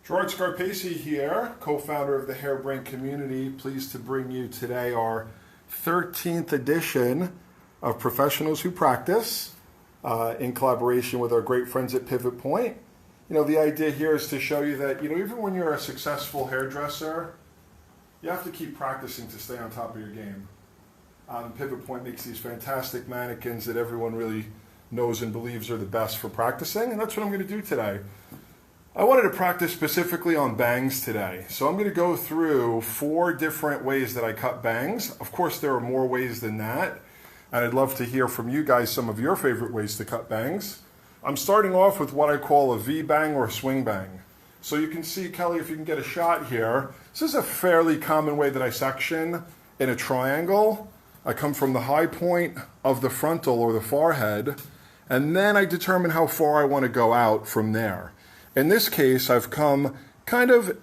Gerard Scarpaci here, co-founder of the Hairbrained community. Pleased to bring you today our 13th edition of Professionals Who Practice in collaboration with our great friends at Pivot Point. You know, the idea here is to show you that, even when you're a successful hairdresser, you have to keep practicing to stay on top of your game. Pivot Point makes these fantastic mannequins that everyone really knows and believes are the best for practicing, and that's what I'm going to do today. I wanted to practice specifically on bangs today. So I'm going to go through 4 different ways that I cut bangs. Of course, there are more ways than that. And I'd love to hear from you guys some of your favorite ways to cut bangs. I'm starting off with what I call a V-bang or a swing bang. So you can see, Kelly, if you can get a shot here, this is a fairly common way that I section in a triangle. I come from the high point of the frontal or the forehead, and then I determine how far I want to go out from there. In this case, I've come kind of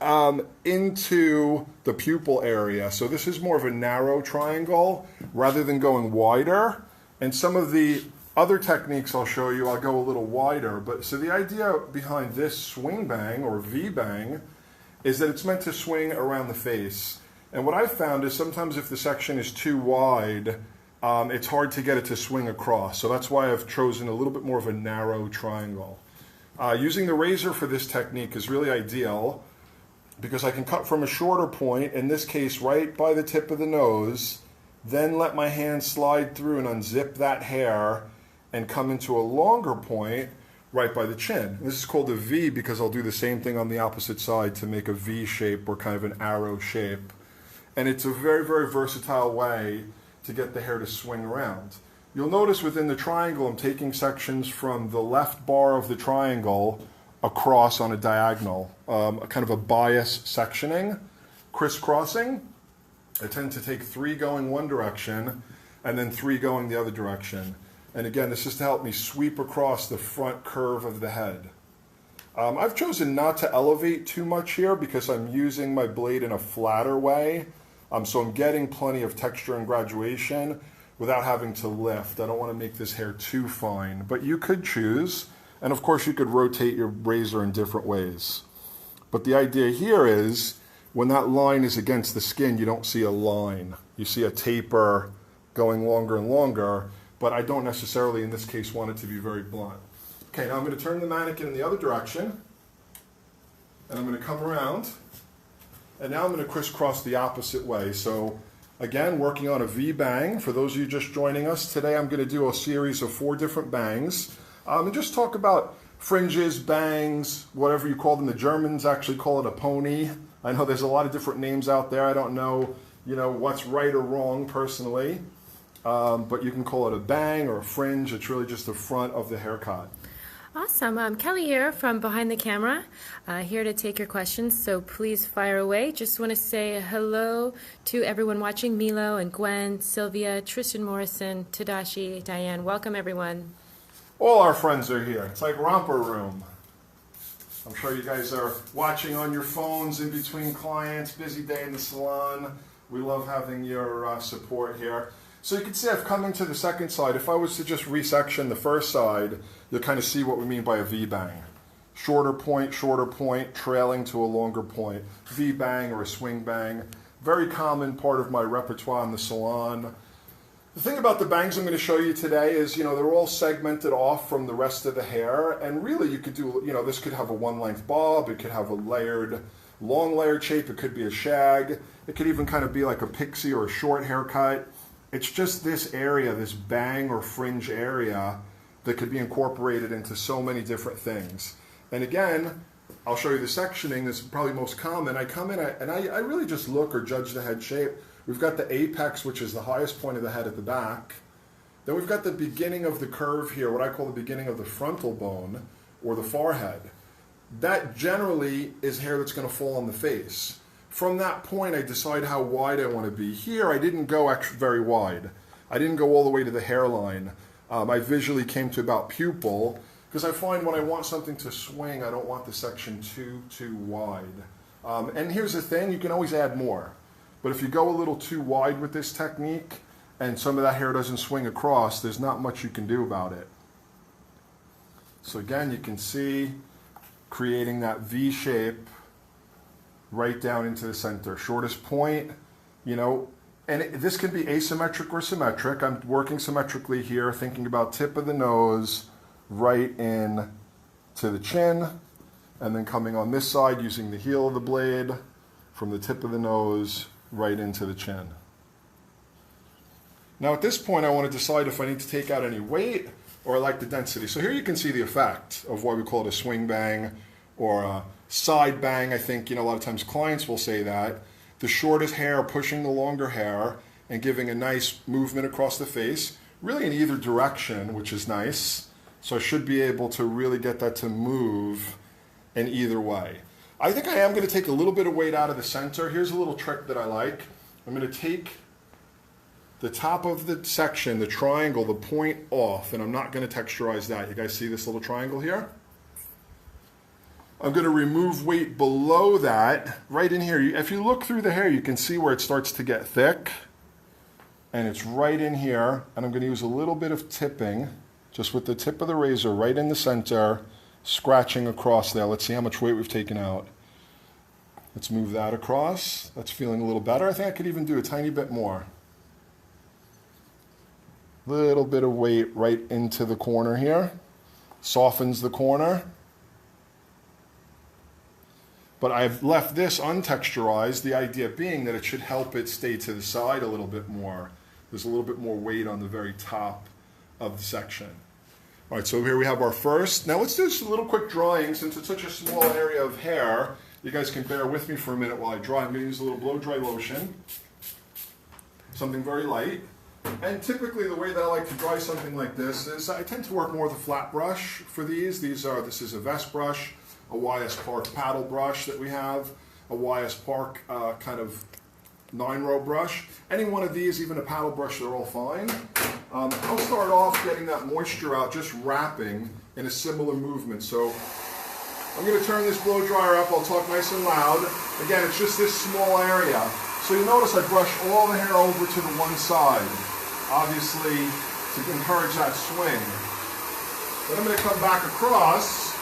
into the pupil area. So this is more of a narrow triangle rather than going wider. And some of the other techniques I'll show you, I'll go a little wider. But so the idea behind this swing bang or V-bang is that it's meant to swing around the face. And what I've found is sometimes if the section is too wide, it's hard to get it to swing across. So that's why I've chosen a little bit more of a narrow triangle. Using the razor for this technique is really ideal because I can cut from a shorter point, in this case right by the tip of the nose, then let my hand slide through and unzip that hair and come into a longer point right by the chin. This is called a V because I'll do the same thing on the opposite side to make a V shape or kind of an arrow shape. And it's a very, very versatile way to get the hair to swing around. You'll notice within the triangle, I'm taking sections from the left bar of the triangle across on a diagonal, a kind of a bias sectioning, crisscrossing. I tend to take 3 going one direction and then 3 going the other direction. And again, this is to help me sweep across the front curve of the head. I've chosen not to elevate too much here because I'm using my blade in a flatter way. So I'm getting plenty of texture and graduation without having to lift. I don't want to make this hair too fine, but you could choose, and of course you could rotate your razor in different ways. But the idea here is when that line is against the skin, you don't see a line. You see a taper going longer and longer, but I don't necessarily in this case want it to be very blunt. Okay, now I'm going to turn the mannequin in the other direction, and I'm going to come around, and now I'm going to crisscross the opposite way. So again, working on a V-bang. For those of you just joining us, today I'm going to do a series of 4 different bangs and just talk about fringes, bangs, whatever you call them. The Germans actually call it a pony. I know there's a lot of different names out there. I don't know, what's right or wrong personally, but you can call it a bang or a fringe. It's really just the front of the haircut. Awesome. Kelly here from behind the camera, here to take your questions, so please fire away. Just want to say hello to everyone watching, Milo and Gwen, Sylvia, Tristan Morrison, Tadashi, Diane. Welcome, everyone. All our friends are here. It's like romper room. I'm sure you guys are watching on your phones in between clients, busy day in the salon. We love having your support here. So you can see I've come into the second side. If I was to just resection the first side, you'll kind of see what we mean by a V-bang. Shorter point, trailing to a longer point. V-bang or a swing bang. Very common part of my repertoire in the salon. The thing about the bangs I'm going to show you today is, they're all segmented off from the rest of the hair. And really you could do, this could have a 1-length bob. It could have a long layered shape. It could be a shag. It could even kind of be like a pixie or a short haircut. It's just this area, this bang or fringe area that could be incorporated into so many different things. And again, I'll show you the sectioning. This is probably most common. I come in and I really just look or judge the head shape. We've got the apex, which is the highest point of the head at the back. Then we've got the beginning of the curve here, what I call the beginning of the frontal bone or the forehead. That generally is hair that's going to fall on the face. From that point, I decide how wide I want to be. Here, I didn't go very wide. I didn't go all the way to the hairline. I visually came to about pupil, because I find when I want something to swing, I don't want the section too wide. And here's the thing, you can always add more. But if you go a little too wide with this technique, and some of that hair doesn't swing across, there's not much you can do about it. So again, you can see creating that V shape right down into the center. Shortest point, you know, and this can be asymmetric or symmetric. I'm working symmetrically here, thinking about tip of the nose right in to the chin, and then coming on this side using the heel of the blade from the tip of the nose right into the chin. Now at this point I want to decide if I need to take out any weight or I like the density. So here you can see the effect of why we call it a swing bang or a side bang. I think, you know, a lot of times clients will say that. The shortest hair pushing the longer hair and giving a nice movement across the face, really in either direction, which is nice. So I should be able to really get that to move in either way. I think I am going to take a little bit of weight out of the center. Here's a little trick that I like. I'm going to take the top of the section, the triangle, the point off, and I'm not going to texturize that. You guys see this little triangle here? I'm going to remove weight below that, right in here. If you look through the hair, you can see where it starts to get thick, and it's right in here, and I'm going to use a little bit of tipping, just with the tip of the razor right in the center, scratching across there. Let's see how much weight we've taken out. Let's move that across. That's feeling a little better. I think I could even do a tiny bit more. Little bit of weight right into the corner here. Softens the corner. But I've left this untexturized, the idea being that it should help it stay to the side a little bit more. There's a little bit more weight on the very top of the section. All right, so here we have our first. Now let's do just a little quick drying. Since it's such a small area of hair, you guys can bear with me for a minute while I dry. I'm going to use a little blow dry lotion, something very light. And typically the way that I like to dry something like this is I tend to work more with a flat brush for these. This is a vest brush, a YS Park paddle brush that we have, a YS Park kind of 9-row brush. Any one of these, even a paddle brush, they're all fine. I'll start off getting that moisture out, just wrapping in a similar movement. So I'm going to turn this blow dryer up. I'll talk nice and loud. Again, it's just this small area. So you notice I brush all the hair over to the one side, obviously to encourage that swing. Then I'm going to come back across,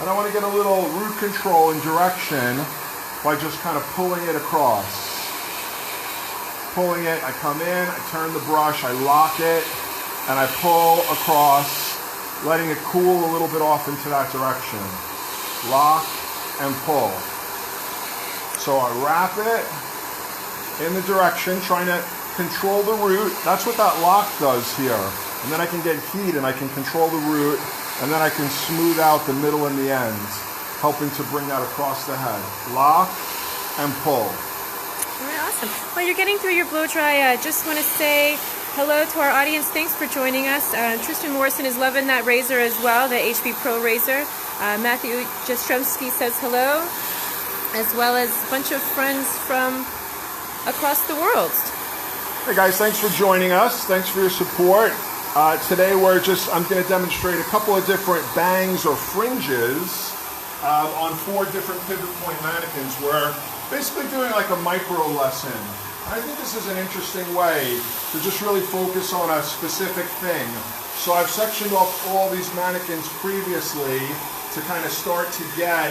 and I want to get a little root control and direction by just kind of pulling it across. Pulling it, I come in, I turn the brush, I lock it, and I pull across, letting it cool a little bit off into that direction. Lock and pull. So I wrap it in the direction, trying to control the root. That's what that lock does here. And then I can get heat and I can control the root, and then I can smooth out the middle and the ends, helping to bring that across the head. Lock and pull. All right, awesome. While you're getting through your blow dry, I just want to say hello to our audience. Thanks for joining us. Tristan Morrison is loving that razor as well, the HB Pro razor. Matthew Jastrzemski says hello, as well as a bunch of friends from across the world. Hey guys, thanks for joining us. Thanks for your support. Today I'm going to demonstrate a couple of different bangs or fringes on 4 different pivot point mannequins. We're basically doing like a micro lesson. I think this is an interesting way to just really focus on a specific thing. So I've sectioned off all these mannequins previously to kind of start to get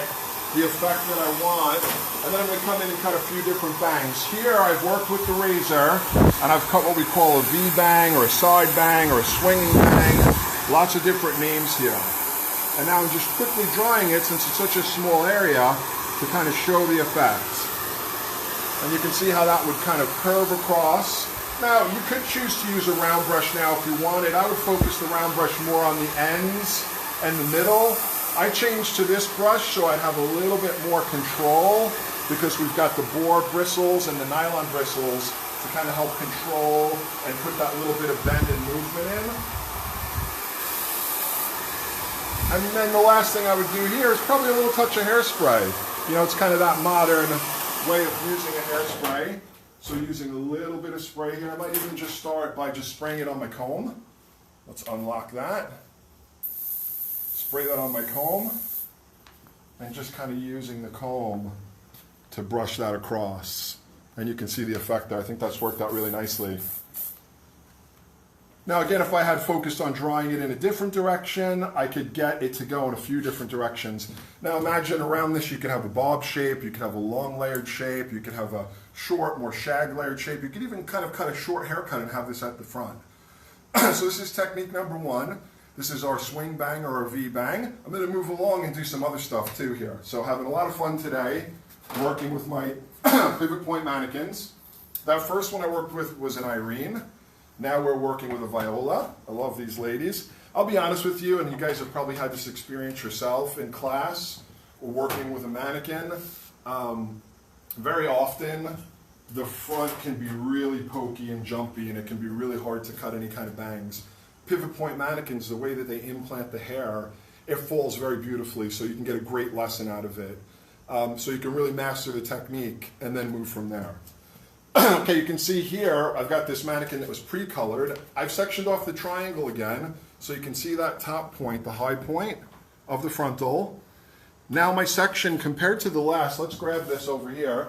the effect that I want, and then I'm going to come in and cut a few different bangs. Here I've worked with the razor, and I've cut what we call a V-bang, or a side bang, or a swinging bang. Lots of different names here. And now I'm just quickly drying it, since it's such a small area, to kind of show the effect. And you can see how that would kind of curve across. Now, you could choose to use a round brush now if you wanted. I would focus the round brush more on the ends and the middle. I changed to this brush so I'd have a little bit more control, because we've got the boar bristles and the nylon bristles to kind of help control and put that little bit of bend and movement in. And then the last thing I would do here is probably a little touch of hairspray. You know, it's kind of that modern way of using a hairspray. So using a little bit of spray here. I might even just start by just spraying it on my comb. Let's unlock that. Spray that on my comb, and just kind of using the comb to brush that across. And you can see the effect there. I think that's worked out really nicely. Now again, if I had focused on drawing it in a different direction, I could get it to go in a few different directions. Now imagine around this you could have a bob shape, you could have a long layered shape, you could have a short, more shag layered shape, you could even kind of cut a short haircut and have this at the front. So this is technique number one. This is our swing bang or our V bang. I'm going to move along and do some other stuff too here. So having a lot of fun today, working with my pivot point mannequins. That first one I worked with was an Irene. Now we're working with a Viola. I love these ladies. I'll be honest with you, and you guys have probably had this experience yourself in class or working with a mannequin. Very often, the front can be really pokey and jumpy, and it can be really hard to cut any kind of bangs. Pivot point mannequins, the way that they implant the hair, it falls very beautifully, so you can get a great lesson out of it. So you can really master the technique and then move from there. Okay, you can see here, I've got this mannequin that was pre-colored. I've sectioned off the triangle again, so you can see that top point, the high point of the frontal. Now my section, compared to the last, let's grab this over here.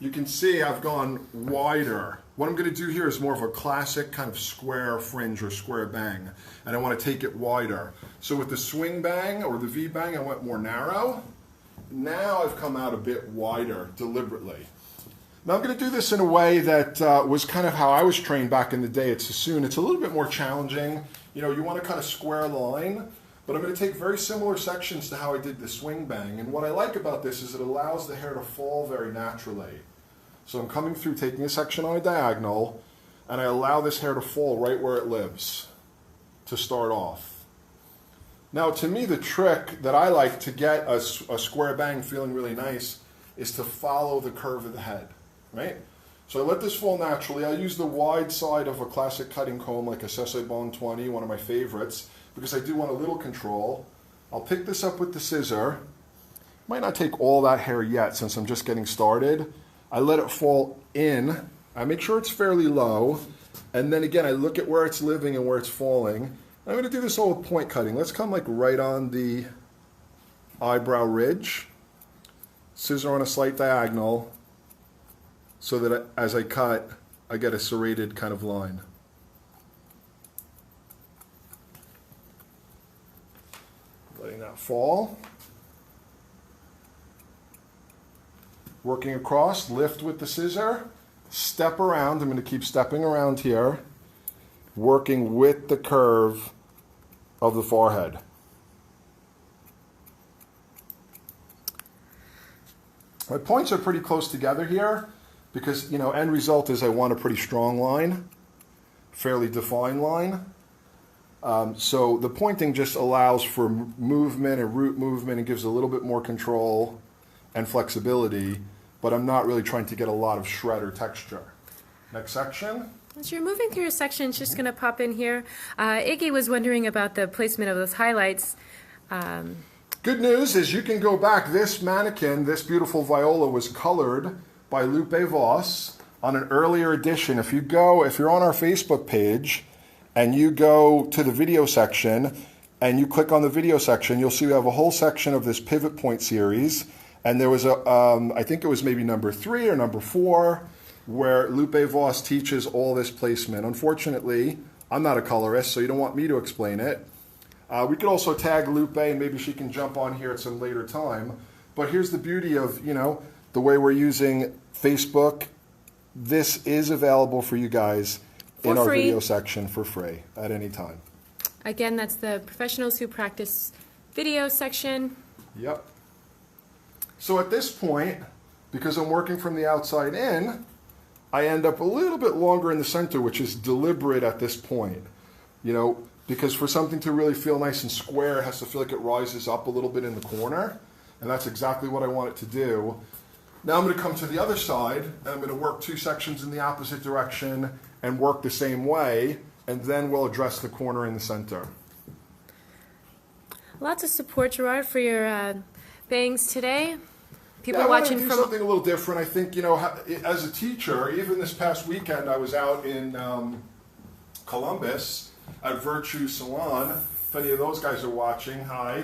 You can see I've gone wider. What I'm going to do here is more of a classic kind of square fringe or square bang, and I want to take it wider. So with the swing bang or the V bang, I went more narrow. Now I've come out a bit wider deliberately. Now I'm going to do this in a way that was kind of how I was trained back in the day at Sassoon. It's a little bit more challenging. You know, you want to kind of square line, but I'm going to take very similar sections to how I did the swing bang. And what I like about this is it allows the hair to fall very naturally. So I'm coming through, taking a section on a diagonal, and I allow this hair to fall right where it lives to start off. Now to me, the trick that I like to get a square bang feeling really nice is to follow the curve of the head. Right? So I let this fall naturally. I use the wide side of a classic cutting comb like a Sessebon 20, one of my favorites, because I do want a little control. I'll pick this up with the scissor. Might not take all that hair yet since I'm just getting started. I let it fall in. I make sure it's fairly low. And then again, I look at where it's living and where it's falling. I'm going to do this all with point cutting. Let's come like right on the eyebrow ridge. Scissor on a slight diagonal, so that as I cut, I get a serrated kind of line. Letting that fall. Working across, lift with the scissor, step around. I'm going to keep stepping around here, working with the curve of the forehead. My points are pretty close together here, because, you know, end result is I want a pretty strong line, fairly defined line. So the pointing just allows for movement and root movement and gives a little bit more control and flexibility, but I'm not really trying to get a lot of shred or texture. Next section. As you're moving through your section, just going to pop in here. Iggy was wondering about the placement of those highlights. Good news is you can go back. This mannequin, this beautiful Viola, was colored by Lupe Voss on an earlier edition. If you're on our Facebook page and you go to the video section and you click on the video section, you'll see we have a whole section of this pivot point series. And there was I think it was maybe number 3 or number 4, where Lupe Voss teaches all this placement. Unfortunately, I'm not a colorist, so you don't want me to explain it. We could also tag Lupe, and maybe she can jump on here at some later time. But here's the beauty of, you know, the way we're using Facebook. This is available for you guys in our video section for free at any time. Again, that's the Professionals Who Practice video section. Yep. So at this point, because I'm working from the outside in, I end up a little bit longer in the center, which is deliberate at this point. You know, because for something to really feel nice and square, it has to feel like it rises up a little bit in the corner. And that's exactly what I want it to do. Now I'm going to come to the other side, and I'm going to work 2 sections in the opposite direction and work the same way, and then we'll address the corner in the center. Lots of support, Gerard, for your bangs today. People I watching want to do something a little different. I think, you know, as a teacher, even this past weekend, I was out in Columbus at Virtue Salon. If any of those guys are watching, hi.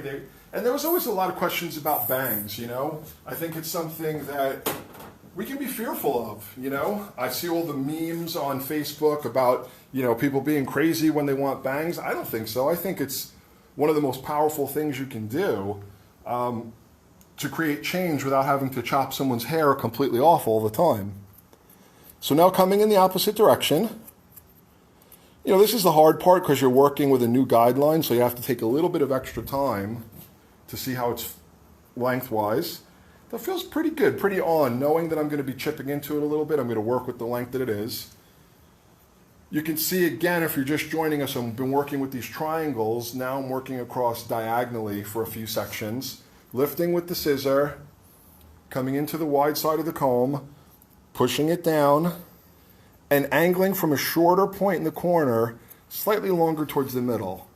And there was always a lot of questions about bangs, you know. I think it's something that we can be fearful of, you know. I see all the memes on Facebook about, you know, people being crazy when they want bangs. I don't think so. I think it's one of the most powerful things you can do to create change without having to chop someone's hair completely off all the time. So now coming in the opposite direction. You know, this is the hard part because you're working with a new guideline, so you have to take a little bit of extra time to see how it's lengthwise. That feels pretty good, pretty on, knowing that I'm going to be chipping into it a little bit. I'm going to work with the length that it is. You can see again, if you're just joining us, I've been working with these triangles. Now I'm working across diagonally for a few sections, lifting with the scissor, coming into the wide side of the comb, pushing it down, and angling from a shorter point in the corner, slightly longer towards the middle.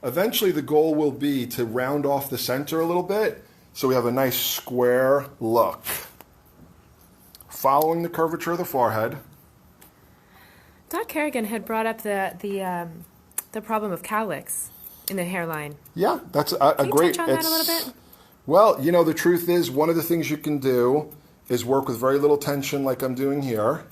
Eventually the goal will be to round off the center a little bit so we have a nice square look. Following the curvature of the forehead. Doc Kerrigan had brought up the problem of cowlicks in the hairline. Yeah, that's a great... Can you touch on that a little bit? Well, you know, the truth is one of the things you can do is work with very little tension like I'm doing here.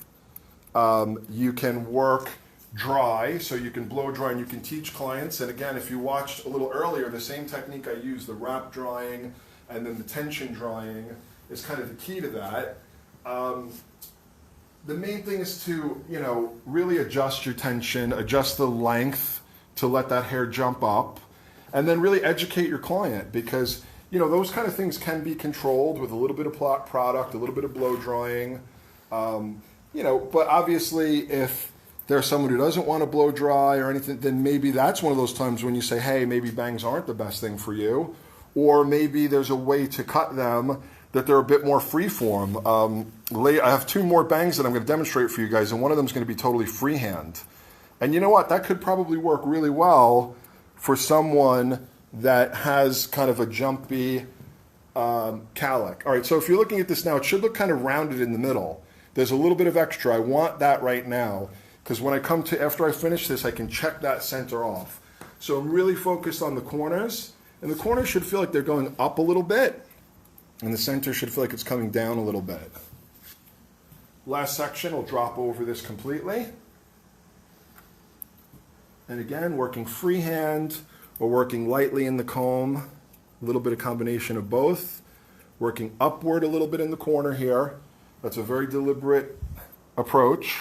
You can work dry, so you can blow dry, and you can teach clients. And again, if you watched a little earlier, the same technique I used, the wrap drying and then the tension drying, is kind of the key to that. The main thing is to, you know, really adjust your tension, adjust the length to let that hair jump up, and then really educate your client, because, you know, those kind of things can be controlled with a little bit of product, a little bit of blow drying. You know, but obviously if there's someone who doesn't want to blow dry or anything, then maybe that's one of those times when you say, hey, maybe bangs aren't the best thing for you. Or maybe there's a way to cut them that they're a bit more freeform. I have two more bangs that I'm going to demonstrate for you guys, and one of them is going to be totally freehand. And you know what? That could probably work really well for someone that has kind of a jumpy cowlick. All right, so if you're looking at this now, it should look kind of rounded in the middle. There's a little bit of extra. I want that right now, because when I come to, after I finish this, I can check that center off. So I'm really focused on the corners, and the corners should feel like they're going up a little bit, and the center should feel like it's coming down a little bit. Last section, will drop over this completely. And again, working freehand or working lightly in the comb, a little bit of combination of both. Working upward a little bit in the corner here. That's a very deliberate approach.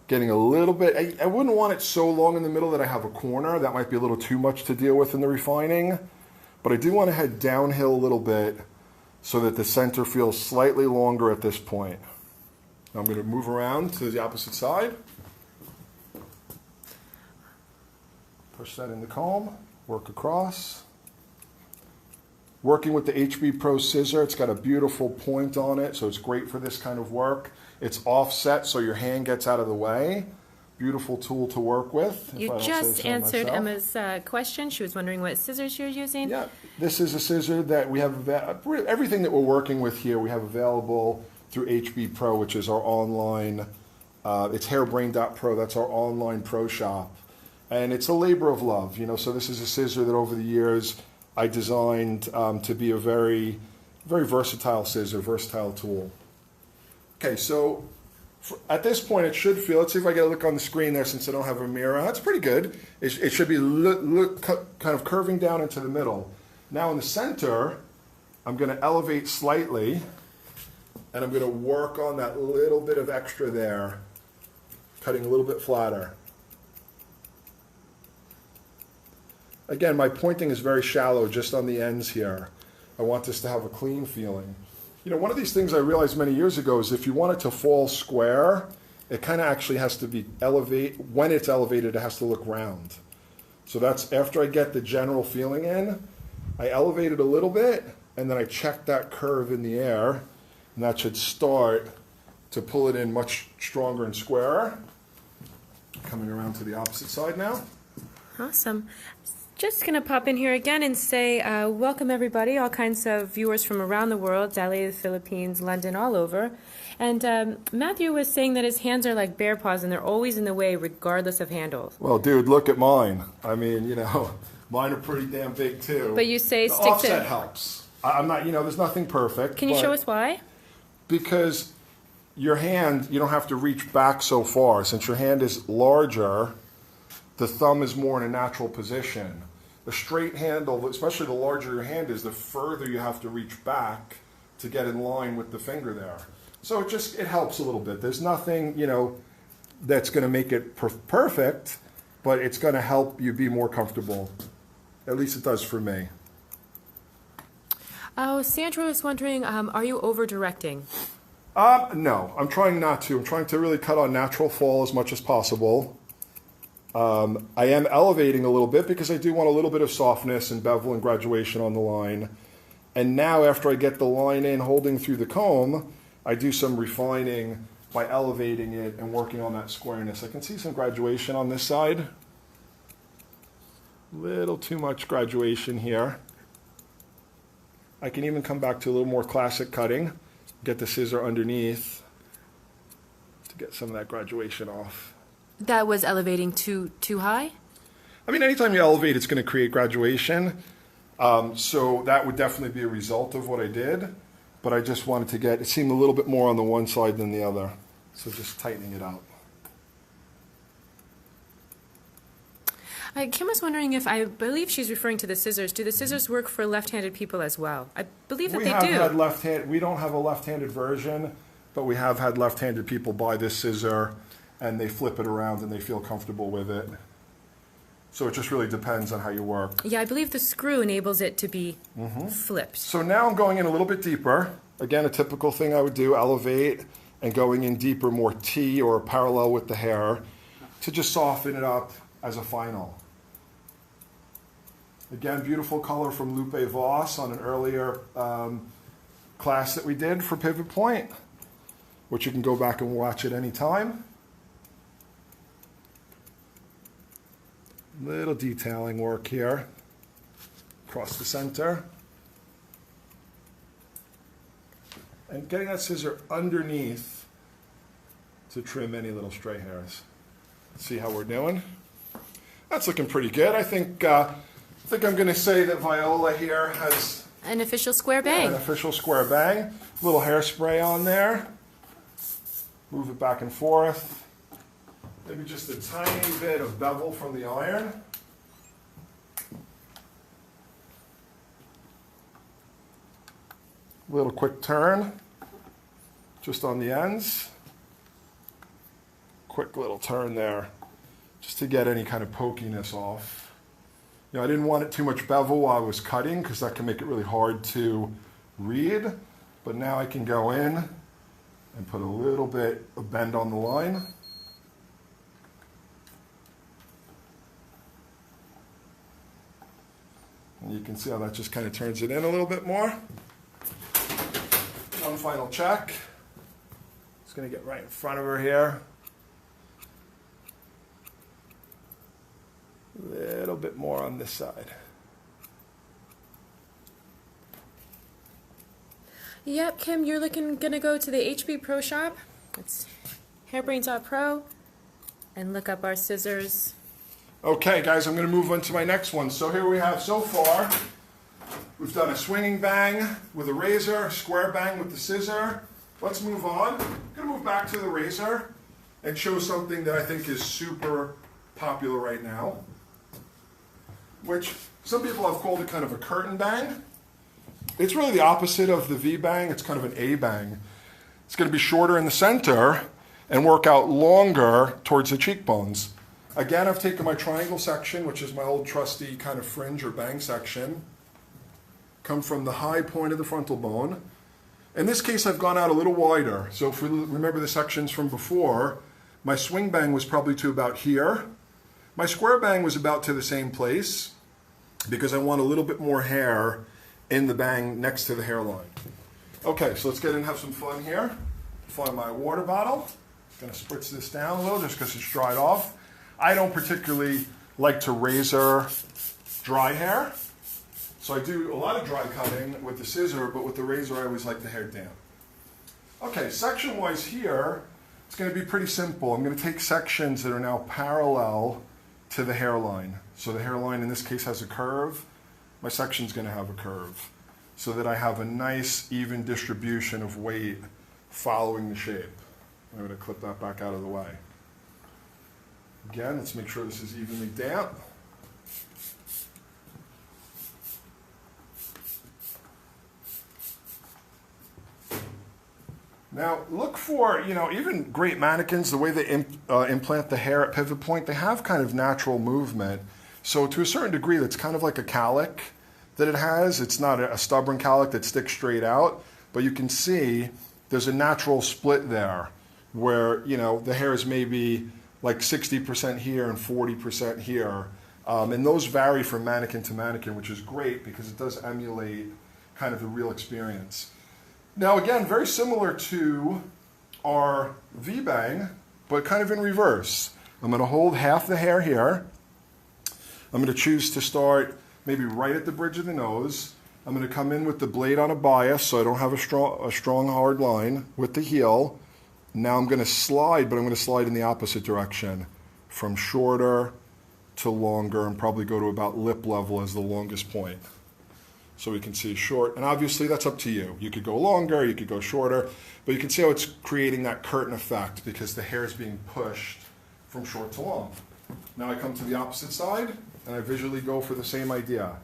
Getting a little bit, I wouldn't want it so long in the middle that I have a corner. That might be a little too much to deal with in the refining. But I do want to head downhill a little bit so that the center feels slightly longer at this point. I'm going to move around to the opposite side. Push that in the comb, work across. Working with the HB Pro scissor, it's got a beautiful point on it, so it's great for this kind of work. It's offset so your hand gets out of the way. Beautiful tool to work with. You just answered Emma's question. She was wondering what scissors you're using. Yeah, this is a scissor that we have, everything that we're working with here, we have available through HB Pro, which is our online, it's hairbrained.pro, that's our online pro shop. And it's a labor of love, you know, so this is a scissor that over the years I designed to be a very, very versatile scissor, versatile tool. Okay, so at this point it should feel, let's see if I get a look on the screen there since I don't have a mirror. That's pretty good. It should be kind of curving down into the middle. Now in the center, I'm going to elevate slightly, and I'm going to work on that little bit of extra there, cutting a little bit flatter. Again, my pointing is very shallow just on the ends here. I want this to have a clean feeling. You know, one of these things I realized many years ago is if you want it to fall square, it kind of actually has to be when it's elevated, it has to look round. So that's after I get the general feeling in, I elevate it a little bit, and then I check that curve in the air, and that should start to pull it in much stronger and squarer. Coming around to the opposite side now. Awesome. Just going to pop in here again and say welcome everybody, all kinds of viewers from around the world, LA, the Philippines, London, all over. And Matthew was saying that his hands are like bear paws and they're always in the way regardless of handles. Well, dude, look at mine. I mean, you know, mine are pretty damn big too. But you say the stick offset to... helps. I'm not, you know, there's nothing perfect. Can you show us why? Because your hand, you don't have to reach back so far. Since your hand is larger, the thumb is more in a natural position. A straight handle, especially the larger your hand is, the further you have to reach back to get in line with the finger there. So it helps a little bit. There's nothing, that's going to make it perfect, but it's going to help you be more comfortable. At least it does for me. Oh, Sandra was wondering, are you over-directing? No, I'm trying not to. I'm trying to really cut on natural fall as much as possible. I am elevating a little bit because I do want a little bit of softness and bevel and graduation on the line. And now after I get the line in holding through the comb, I do some refining by elevating it and working on that squareness. I can see some graduation on this side. Little too much graduation here. I can even come back to a little more classic cutting, get the scissor underneath to get some of that graduation off. That was elevating too high? I mean, anytime you elevate, it's going to create graduation. So that would definitely be a result of what I did. But I just wanted to it seemed a little bit more on the one side than the other. So just tightening it out. Kim was wondering if, I believe she's referring to the scissors. Do the scissors work for left-handed people as well? I believe that they do. We don't have a left-handed version, but we have had left-handed people buy this scissor and they flip it around and they feel comfortable with it. So it just really depends on how you work. Yeah, I believe the screw enables it to be flipped. So now I'm going in a little bit deeper. Again, a typical thing I would do, elevate, and going in deeper, more T or parallel with the hair to just soften it up as a final. Again, beautiful color from Lupe Voss on an earlier class that we did for Pivot Point, which you can go back and watch at any time. Little detailing work here across the center. And getting that scissor underneath to trim any little stray hairs. Let's see how we're doing. That's looking pretty good. I think I'm going to say that Viola here has an official square bang. An official square bang. A little hairspray on there. Move it back and forth. Maybe just a tiny bit of bevel from the iron. Little quick turn, just on the ends. Quick little turn there, just to get any kind of pokiness off. I didn't want it too much bevel while I was cutting because that can make it really hard to read. But now I can go in and put a little bit of bend on the line. And you can see how that just kind of turns it in a little bit more. One final check. Just going to get right in front of her here. A little bit more on this side. Yep, Kim, you're going to go to the HB Pro Shop. It's hairbrained.pro and look up our scissors. Okay, guys, I'm going to move on to my next one. So here we have so far, we've done a swinging bang with a razor, a square bang with the scissor. Let's move on. I'm going to move back to the razor and show something that I think is super popular right now, which some people have called it kind of a curtain bang. It's really the opposite of the V bang. It's kind of an A bang. It's going to be shorter in the center and work out longer towards the cheekbones. Again, I've taken my triangle section, which is my old trusty kind of fringe or bang section, come from the high point of the frontal bone. In this case, I've gone out a little wider. So if we remember the sections from before, my swing bang was probably to about here. My square bang was about to the same place because I want a little bit more hair in the bang next to the hairline. Okay, so let's get in and have some fun here. Find my water bottle. I'm going to spritz this down a little just because it's dried off. I don't particularly like to razor dry hair, so I do a lot of dry cutting with the scissor, but with the razor I always like the hair damp. Okay, section-wise here, it's going to be pretty simple. I'm going to take sections that are now parallel to the hairline. So the hairline in this case has a curve. My section's going to have a curve so that I have a nice even distribution of weight following the shape. I'm going to clip that back out of the way. Again, let's make sure this is evenly damp. Now, look for, even great mannequins, the way they implant the hair at pivot point, they have kind of natural movement. So to a certain degree, that's kind of like a cowlick that it has. It's not a stubborn cowlick that sticks straight out, but you can see there's a natural split there where, the hair is maybe like 60% here and 40% here. And those vary from mannequin to mannequin, which is great because it does emulate kind of the real experience. Now again, very similar to our V-bang, but kind of in reverse. I'm going to hold half the hair here. I'm going to choose to start maybe right at the bridge of the nose. I'm going to come in with the blade on a bias so I don't have a strong hard line with the heel. Now I'm going to slide, but I'm going to slide in the opposite direction from shorter to longer and probably go to about lip level as the longest point. So we can see short, and obviously that's up to you. You could go longer, you could go shorter, but you can see how it's creating that curtain effect because the hair is being pushed from short to long. Now I come to the opposite side, and I visually go for the same idea.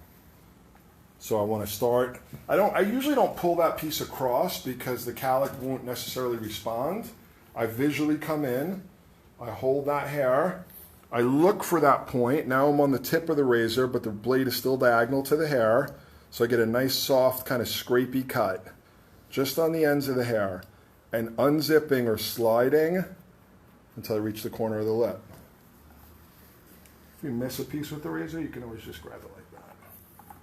So I want to start, I usually don't pull that piece across because the cowlick won't necessarily respond. I visually come in, I hold that hair, I look for that point. Now I'm on the tip of the razor, but the blade is still diagonal to the hair. So I get a nice soft kind of scrapey cut just on the ends of the hair and unzipping or sliding until I reach the corner of the lip. If you miss a piece with the razor, you can always just grab it like that.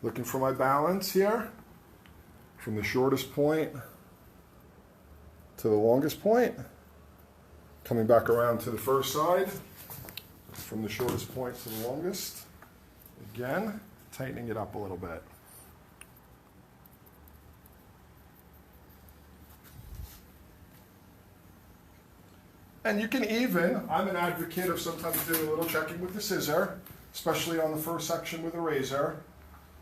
Looking for my balance here from the shortest point to the longest point. Coming back around to the first side from the shortest point to the longest. Again, tightening it up a little bit. And you can even, I'm an advocate of sometimes doing a little checking with the scissor, especially on the first section with a razor.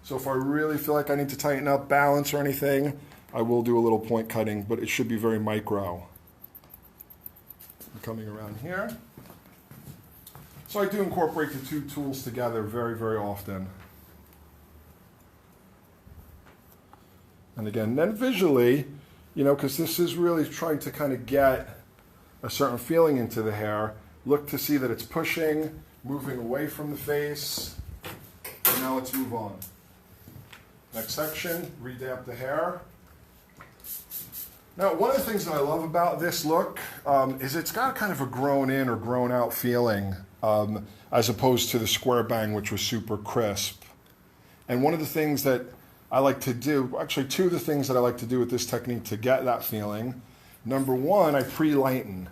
So if I really feel like I need to tighten up balance or anything, I will do a little point cutting, but it should be very micro. I'm coming around here. So I do incorporate the two tools together very, very often. And again, then visually, because this is really trying to kind of get a certain feeling into the hair, look to see that it's pushing, moving away from the face. And now let's move on. Next section, redamp the hair. Now, one of the things that I love about this look is it's got kind of a grown in or grown out feeling. As opposed to the square bang, which was super crisp. And one of the things that I like to do, actually two of the things that I like to do with this technique to get that feeling, number one, I pre-lighten.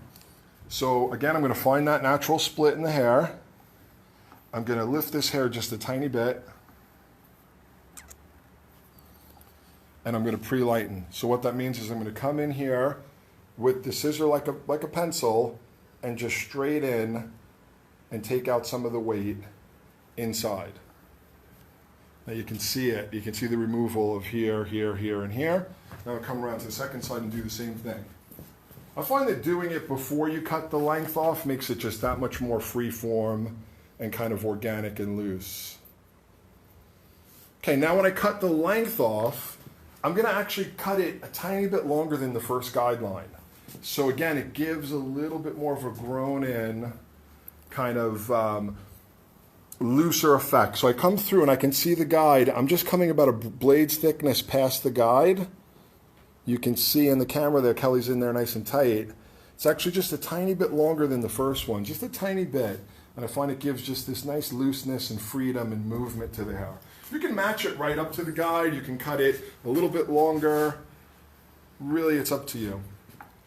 So again, I'm going to find that natural split in the hair. I'm going to lift this hair just a tiny bit. And I'm going to pre-lighten. So what that means is I'm going to come in here with the scissor like a pencil and just straight in and take out some of the weight inside. Now you can see it. You can see the removal of here, here, here, and here. Now I'll come around to the second side and do the same thing. I find that doing it before you cut the length off makes it just that much more free form and kind of organic and loose. Okay, now when I cut the length off, I'm going to actually cut it a tiny bit longer than the first guideline. So again, it gives a little bit more of a grown-in kind of looser effect. So I come through and I can see the guide. I'm just coming about a blade's thickness past the guide. You can see in the camera there, Kelly's in there nice and tight. It's actually just a tiny bit longer than the first one, just a tiny bit. And I find it gives just this nice looseness and freedom and movement to the hair. You can match it right up to the guide. You can cut it a little bit longer. Really, it's up to you.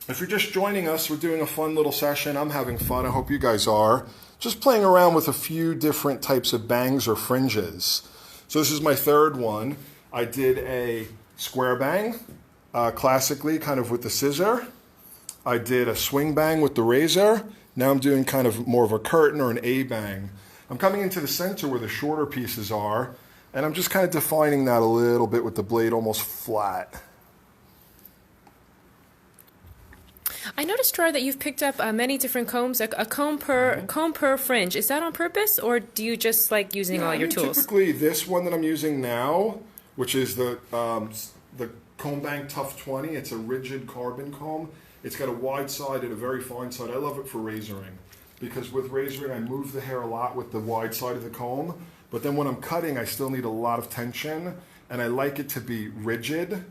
If you're just joining us, we're doing a fun little session. I'm having fun. I hope you guys are. Just playing around with a few different types of bangs or fringes. So this is my third one. I did a square bang, classically, kind of with the scissor. I did a swing bang with the razor. Now I'm doing kind of more of a curtain or an A bang. I'm coming into the center where the shorter pieces are, and I'm just kind of defining that a little bit with the blade almost flat. I noticed, Gerard, that you've picked up many different combs, a comb per fringe. Is that on purpose, or do you just like using all your tools? Typically, this one that I'm using now, which is the Comb Bank Tough 20, it's a rigid carbon comb. It's got a wide side and a very fine side. I love it for razoring because with razoring, I move the hair a lot with the wide side of the comb. But then when I'm cutting, I still need a lot of tension, and I like it to be rigid.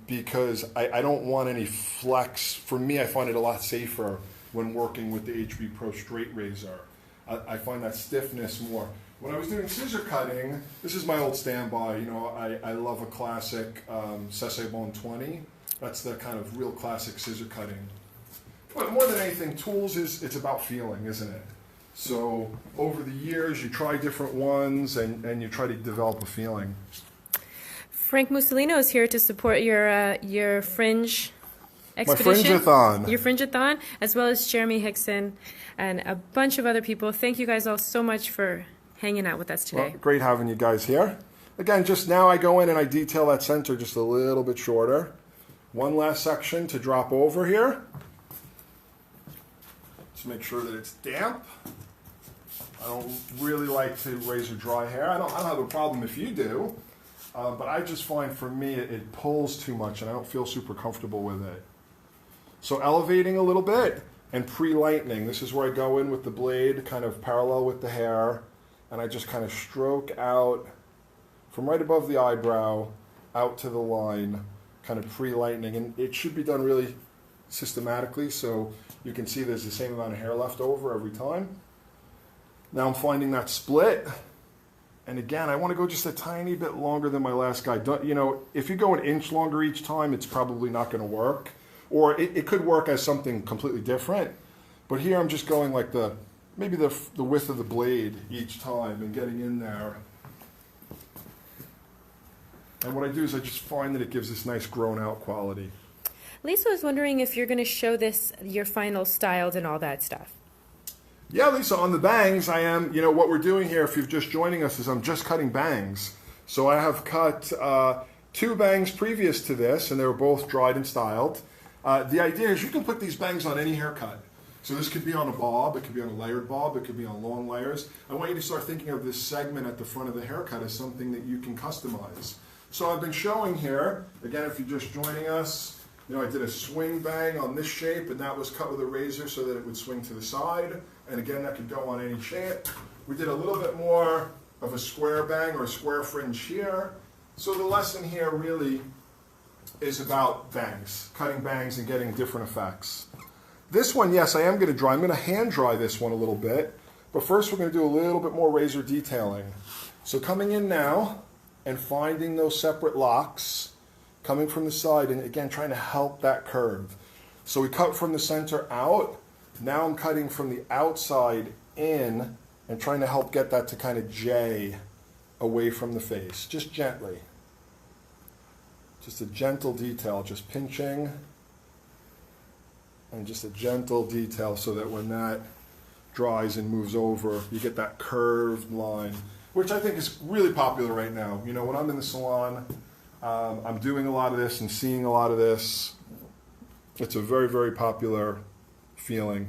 Because I don't want any flex. For me, I find it a lot safer when working with the HB Pro Straight Razor. I find that stiffness more. When I was doing scissor cutting, this is my old standby. You know, I love a classic Sessebon 20. That's the kind of real classic scissor cutting. But more than anything, tools it's about feeling, isn't it? So over the years, you try different ones and you try to develop a feeling. Frank Mussolino is here to support your fringe expedition. My fringe-a-thon. Your fringe-a-thon, as well as Jeremy Hickson and a bunch of other people. Thank you guys all so much for hanging out with us today. Well, great having you guys here. Again, just now I go in and I detail that center just a little bit shorter. One last section to drop over here. Just make sure that it's damp. I don't really like to razor dry hair. I don't have a problem if you do. But I just find for me it pulls too much and I don't feel super comfortable with it. So elevating a little bit and pre-lightening. This is where I go in with the blade kind of parallel with the hair and I just kind of stroke out from right above the eyebrow out to the line, kind of pre-lightening. And it should be done really systematically so you can see there's the same amount of hair left over every time. Now I'm finding that split. And again, I want to go just a tiny bit longer than my last guy. You know, if you go an inch longer each time, it's probably not going to work. Or it could work as something completely different. But here I'm just going like maybe the width of the blade each time and getting in there. And what I do is I just find that it gives this nice grown out quality. Lisa was wondering if you're going to show this, your final styles and all that stuff. Yeah, Lisa, on the bangs, I am, you know, what we're doing here, if you're just joining us, is I'm just cutting bangs. So I have cut 2 bangs previous to this, and they were both dried and styled. The idea is you can put these bangs on any haircut. So this could be on a bob, it could be on a layered bob, it could be on long layers. I want you to start thinking of this segment at the front of the haircut as something that you can customize. So I've been showing here, again, if you're just joining us, you know, I did a swing bang on this shape, and that was cut with a razor so that it would swing to the side. And again, that could go on any shape. We did a little bit more of a square bang or a square fringe here. So the lesson here really is about bangs, cutting bangs and getting different effects. This one, yes, I am going to dry. I'm going to hand dry this one a little bit. But first, we're going to do a little bit more razor detailing. So coming in now and finding those separate locks, coming from the side, and again, trying to help that curve. So we cut from the center out. Now I'm cutting from the outside in and trying to help get that to kind of J away from the face, just gently. Just a gentle detail, just pinching, and just a gentle detail so that when that dries and moves over, you get that curved line, which I think is really popular right now. You know, when I'm in the salon, I'm doing a lot of this and seeing a lot of this. It's a very, very popular feeling.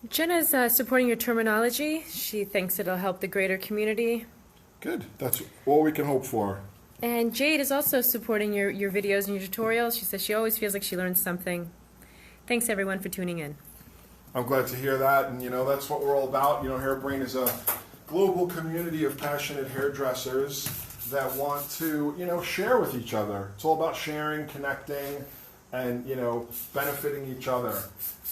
Jenna's supporting your terminology. She thinks it'll help the greater community. Good. That's all we can hope for. And Jade is also supporting your videos and your tutorials. She says she always feels like she learns something. Thanks, everyone, for tuning in. I'm glad to hear that, and you know, that's what we're all about. You know, Hairbrained is a global community of passionate hairdressers that want to, you know, share with each other. It's all about sharing, connecting, and, you know, benefiting each other.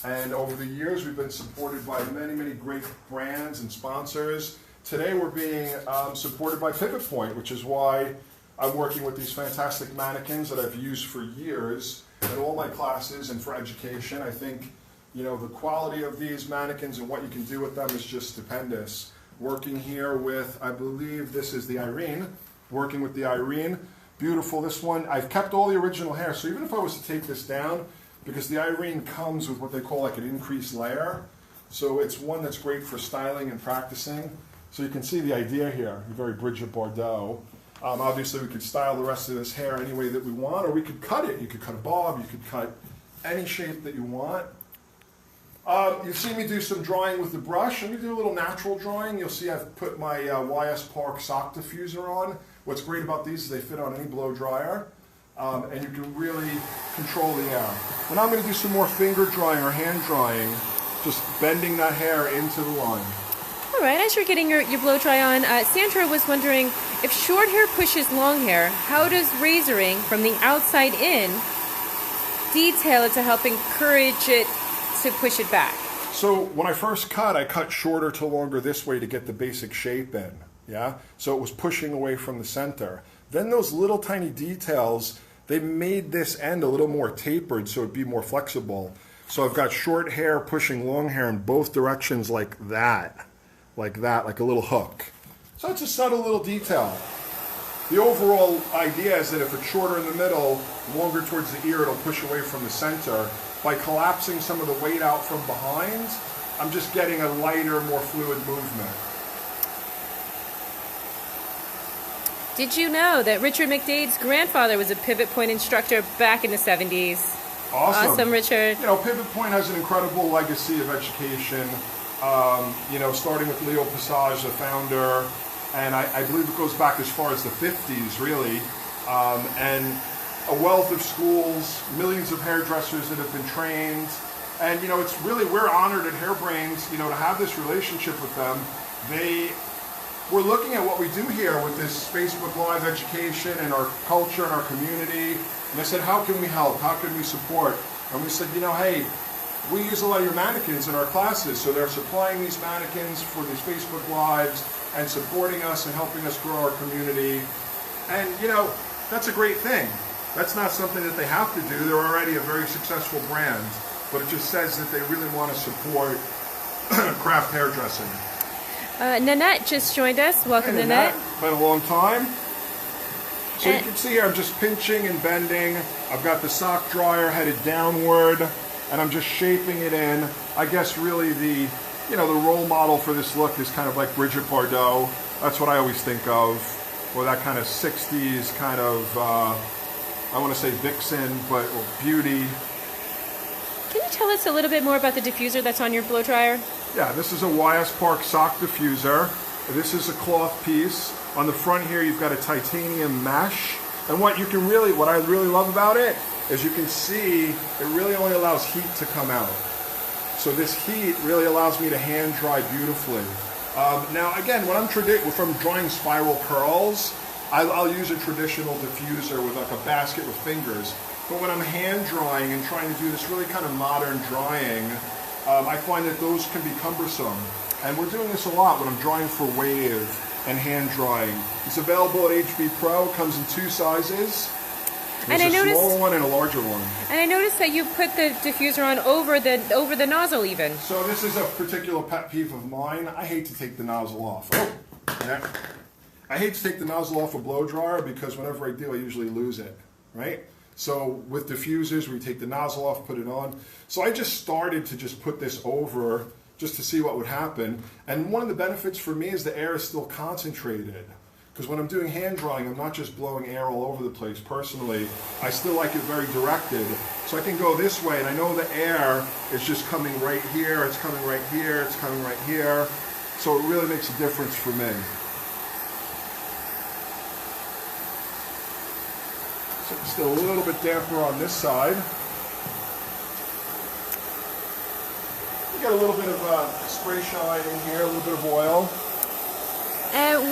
And over the years, we've been supported by many, many great brands and sponsors. Today, we're being supported by Pivot Point, which is why I'm working with these fantastic mannequins that I've used for years in all my classes and for education. I think, you know, the quality of these mannequins and what you can do with them is just stupendous. Working here with, I believe this is the Irene, working with the Irene. Beautiful, this one. I've kept all the original hair, so even if I was to take this down, because the Irene comes with what they call like an increased layer, so it's one that's great for styling and practicing. So you can see the idea here, very Bridget Bardot. Obviously we could style the rest of this hair any way that we want, or we could cut it. You could cut a bob, you could cut, any shape that you want. You've seen me do some drawing with the brush. Let me do a little natural drawing. You'll see I've put my YS Park sock diffuser on. What's great about these is they fit on any blow dryer, and you can really control the air. But now I'm going to do some more finger drawing or hand drawing, just bending that hair into the line. All right, as you're getting your blow dry on, Sandra was wondering, if short hair pushes long hair, how does razoring from the outside in detail it to help encourage it to push it back? So when I first cut, I cut shorter to longer this way to get the basic shape in, yeah? So it was pushing away from the center. Then those little tiny details, they made this end a little more tapered so it'd be more flexible. So I've got short hair pushing long hair in both directions like that, like a little hook. So it's a subtle little detail. The overall idea is that if it's shorter in the middle, longer towards the ear, it'll push away from the center. By collapsing some of the weight out from behind, I'm just getting a lighter, more fluid movement. Did you know that Richard McDade's grandfather was a pivot point instructor back in the 70s? Awesome. Awesome, Richard. You know, Pivot Point has an incredible legacy of education, you know, starting with Leo Passage, the founder, and I believe it goes back as far as the 50s, really, and a wealth of schools, millions of hairdressers that have been trained, and, you know, it's really, we're honored at Hairbrained, you know, to have this relationship with them. We're looking at what we do here with this Facebook Live education and our culture and our community. And they said, how can we help? How can we support? And we said, you know, hey, we use a lot of your mannequins in our classes, so they're supplying these mannequins for these Facebook Lives and supporting us and helping us grow our community. And, you know, that's a great thing. That's not something that they have to do. They're already a very successful brand, but it just says that they really want to support craft hairdressing. Nanette just joined us. Welcome, Hey, Nanette. Been a long time. So you can see here I'm just pinching and bending. I've got the sock dryer headed downward, and I'm just shaping it in. I guess really the role model for this look is kind of like Brigitte Bardot. That's what I always think of, or that kind of 60s kind of, I want to say vixen, but beauty. Can you tell us a little bit more about the diffuser that's on your blow dryer? Yeah, this is a YS Park sock diffuser. This is a cloth piece. On the front here, you've got a titanium mesh. And what I really love about it is you can see it really only allows heat to come out. So this heat really allows me to hand dry beautifully. Now, again, when if I'm drawing spiral curls, I'll use a traditional diffuser with like a basket with fingers. But when I'm hand drying and trying to do this really kind of modern drying, I find that those can be cumbersome. And we're doing this a lot when I'm drawing for wave and hand drying. It's available at HB Pro. It comes in 2 sizes. There's a smaller one and a larger one. And I noticed that you put the diffuser on over the nozzle even. So this is a particular pet peeve of mine. I hate to take the nozzle off. Oh, yeah. I hate to take the nozzle off a blow dryer because whenever I do, I usually lose it, right? So with diffusers, we take the nozzle off, put it on. So I just started to just put this over just to see what would happen. And one of the benefits for me is the air is still concentrated. Because when I'm doing hand drawing, I'm not just blowing air all over the place. Personally, I still like it very directed. So I can go this way, and I know the air is just coming right here, it's coming right here, it's coming right here. So it really makes a difference for me. So it's still a little bit damper on this side. We got a little bit of spray shine in here, a little bit of oil.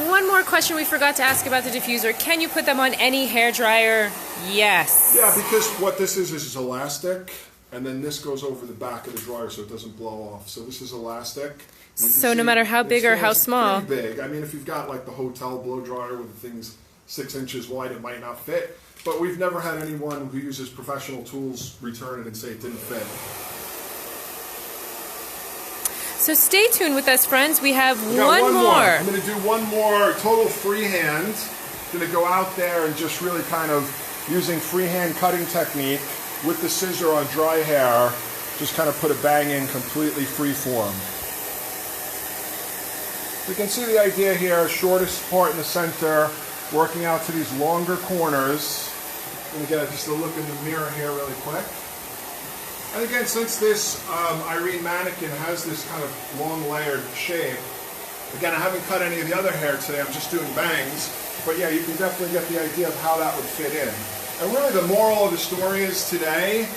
One more question we forgot to ask about the diffuser. Can you put them on any hair dryer? Yes. Yeah, because what this is elastic, and then this goes over the back of the dryer so it doesn't blow off. So this is elastic. So no matter how big or how small. Pretty big. I mean, if you've got like the hotel blow dryer with the things 6 inches wide, it might not fit. But we've never had anyone who uses professional tools return it and say it didn't fit. So stay tuned with us, friends. We have one more. I'm going to do one more total freehand. I'm going to go out there and just really kind of using freehand cutting technique with the scissor on dry hair, just kind of put a bang in completely free form. You can see the idea here, shortest part in the center, working out to these longer corners. I'm going to get just a look in the mirror here really quick. And again, since this Irene mannequin has this kind of long layered shape, again, I haven't cut any of the other hair today, I'm just doing bangs, but yeah, you can definitely get the idea of how that would fit in. And really the moral of the story is today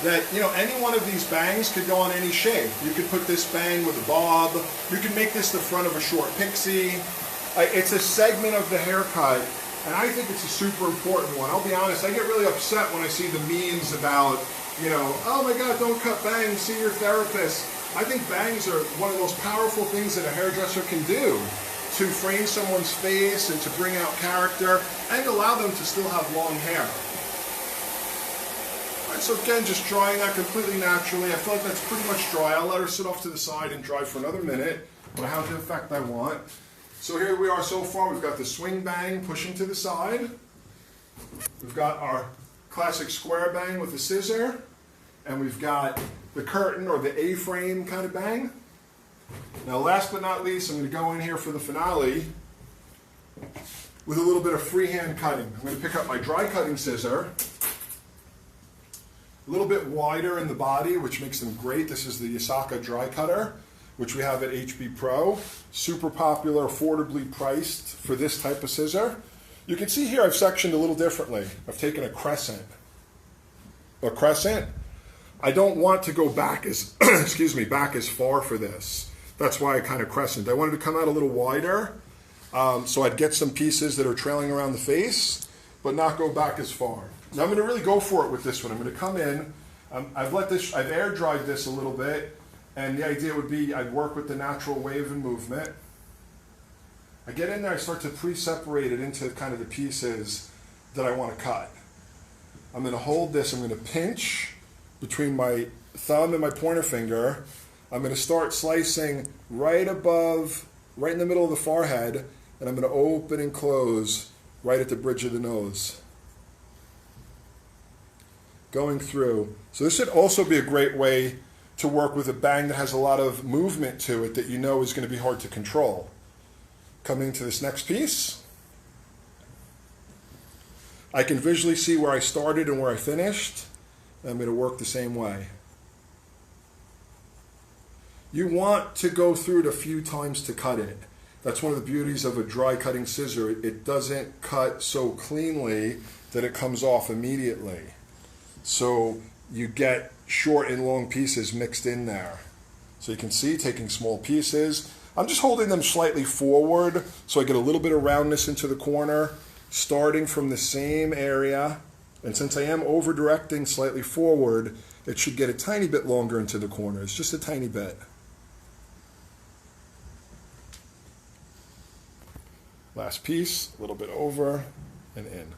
that, you know, any one of these bangs could go on any shape. You could put this bang with a bob, you can make this the front of a short pixie. It's a segment of the haircut, and I think it's a super important one. I'll be honest, I get really upset when I see the memes about, you know, oh my God, don't cut bangs, see your therapist. I think bangs are one of the most powerful things that a hairdresser can do to frame someone's face and to bring out character and allow them to still have long hair. All right, so again, just drying that completely naturally. I feel like that's pretty much dry. I'll let her sit off to the side and dry for another minute, but I have the effect I want. So here we are so far. We've got the swing bang pushing to the side. We've got our classic square bang with the scissor, and we've got the curtain or the A-frame kind of bang. Now last but not least, I'm going to go in here for the finale with a little bit of freehand cutting. I'm going to pick up my dry cutting scissor, a little bit wider in the body, which makes them great. This is the Yasaka dry cutter, which we have at HB Pro. Super popular, affordably priced for this type of scissor. You can see here I've sectioned a little differently. I've taken a crescent. I don't want to go back as, excuse me, back as far for this. That's why I kind of crescent. I wanted to come out a little wider, so I'd get some pieces that are trailing around the face, but not go back as far. Now I'm going to really go for it with this one. I'm going to come in. I've air dried this a little bit, and the idea would be I'd work with the natural wave and movement. I get in there, I start to pre-separate it into kind of the pieces that I want to cut. I'm going to hold this, I'm going to pinch between my thumb and my pointer finger. I'm going to start slicing right above, right in the middle of the forehead, and I'm going to open and close right at the bridge of the nose. Going through. So this should also be a great way to work with a bang that has a lot of movement to it that you know is going to be hard to control. Coming to this next piece. I can visually see where I started and where I finished. I'm going to work the same way. You want to go through it a few times to cut it. That's one of the beauties of a dry cutting scissor. It doesn't cut so cleanly that it comes off immediately. So you get short and long pieces mixed in there. So you can see, taking small pieces. I'm just holding them slightly forward so I get a little bit of roundness into the corner, starting from the same area. And since I am over directing slightly forward, it should get a tiny bit longer into the corners, just a tiny bit. Last piece, a little bit over and in.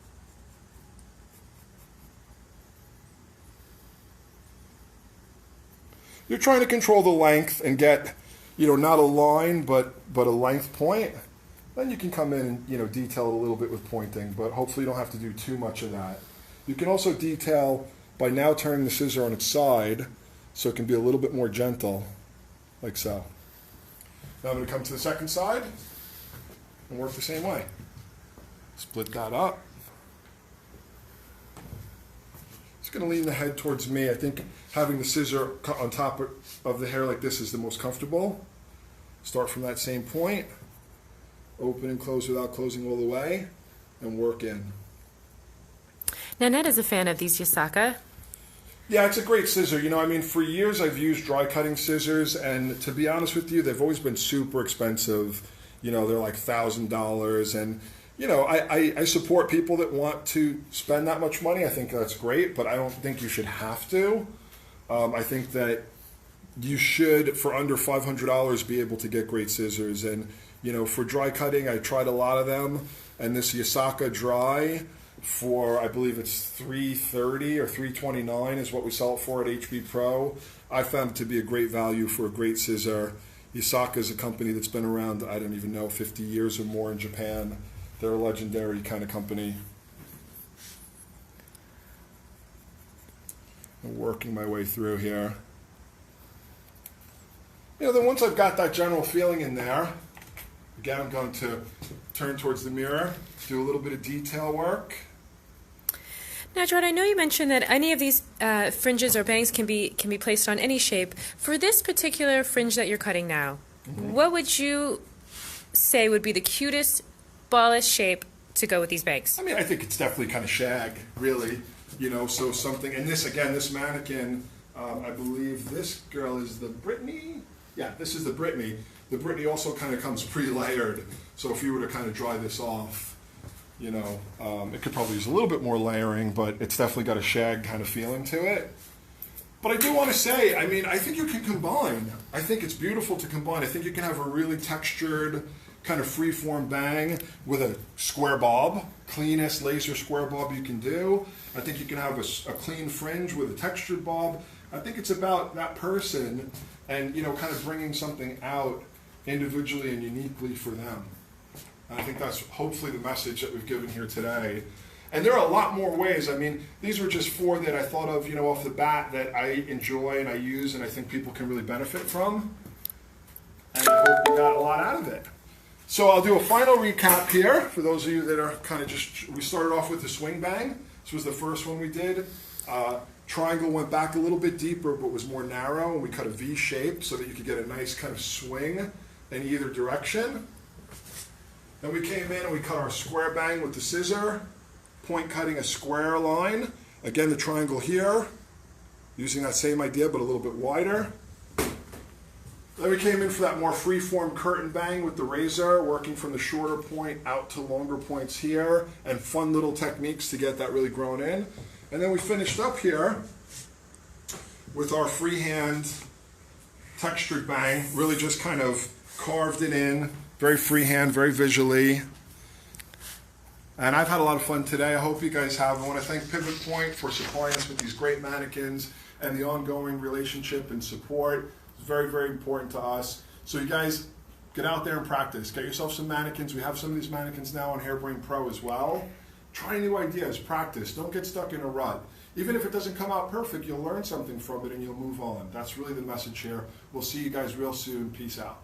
You're trying to control the length and get, not a line, but a length point. Then you can come in and, detail it a little bit with pointing, but hopefully you don't have to do too much of that. You can also detail by now turning the scissor on its side so it can be a little bit more gentle, like so. Now I'm going to come to the second side and work the same way. Split that up. Just going to lean the head towards me. I think having the scissor cut on top of the hair like this is the most comfortable. Start from that same point. Open and close without closing all the way, and work in. Now, Ned is a fan of these Yasaka. Yeah, it's a great scissor. For years I've used dry cutting scissors, and to be honest with you, they've always been super expensive. They're like $1,000, and I support people that want to spend that much money. I think that's great, but I don't think you should have to. I think that you should, for under $500, be able to get great scissors. And for dry cutting, I tried a lot of them, and this Yasaka dry for, I believe it's $330 or $329 is what we sell it for at HB Pro. I found it to be a great value for a great scissor. Yasaka is a company that's been around, I don't even know, 50 years or more in Japan. They're a legendary kind of company. I'm working my way through here. Then once I've got that general feeling in there, again, I'm going to turn towards the mirror, do a little bit of detail work. Now, Gerard, I know you mentioned that any of these fringes or bangs can be placed on any shape. For this particular fringe that you're cutting now, what would you say would be the cutest, ballish shape to go with these bangs? I mean, I think it's definitely kind of shag, really. You know, so something, and this, again, this mannequin, I believe this girl is the Brittany. Yeah, this is the Brittany. The Brittany also kind of comes pre-layered. So if you were to kind of dry this off, you know, it could probably use a little bit more layering, but it's definitely got a shag kind of feeling to it. But I do want to say, I mean, I think you can combine. I think it's beautiful to combine. I think you can have a really textured, kind of free-form bang with a square bob, cleanest laser square bob you can do. I think you can have a clean fringe with a textured bob. I think it's about that person and, you know, kind of bringing something out individually and uniquely for them. And I think that's hopefully the message that we've given here today. And there are a lot more ways. I mean, these were just 4 that I thought of, you know, off the bat that I enjoy and I use and I think people can really benefit from. And I hope you got a lot out of it. So I'll do a final recap here for those of you that are kind of just, we started off with the swing bang. This was the first one we did. Triangle went back a little bit deeper but was more narrow, and we cut a V shape so that you could get a nice kind of swing in either direction. Then we came in and we cut our square bang with the scissor, point cutting a square line. Again, the triangle here, using that same idea but a little bit wider. Then we came in for that more free-form curtain bang with the razor, working from the shorter point out to longer points here, and fun little techniques to get that really grown in. And then we finished up here with our freehand textured bang, really just kind of carved it in, very freehand, very visually. And I've had a lot of fun today. I hope you guys have. I want to thank Pivot Point for supplying us with these great mannequins and the ongoing relationship and support. It's very, very important to us. So you guys get out there and practice. Get yourself some mannequins. We have some of these mannequins now on Hairbrained Pro as well. Try new ideas, practice. Don't get stuck in a rut. Even if it doesn't come out perfect, you'll learn something from it and you'll move on. That's really the message here. We'll see you guys real soon. Peace out.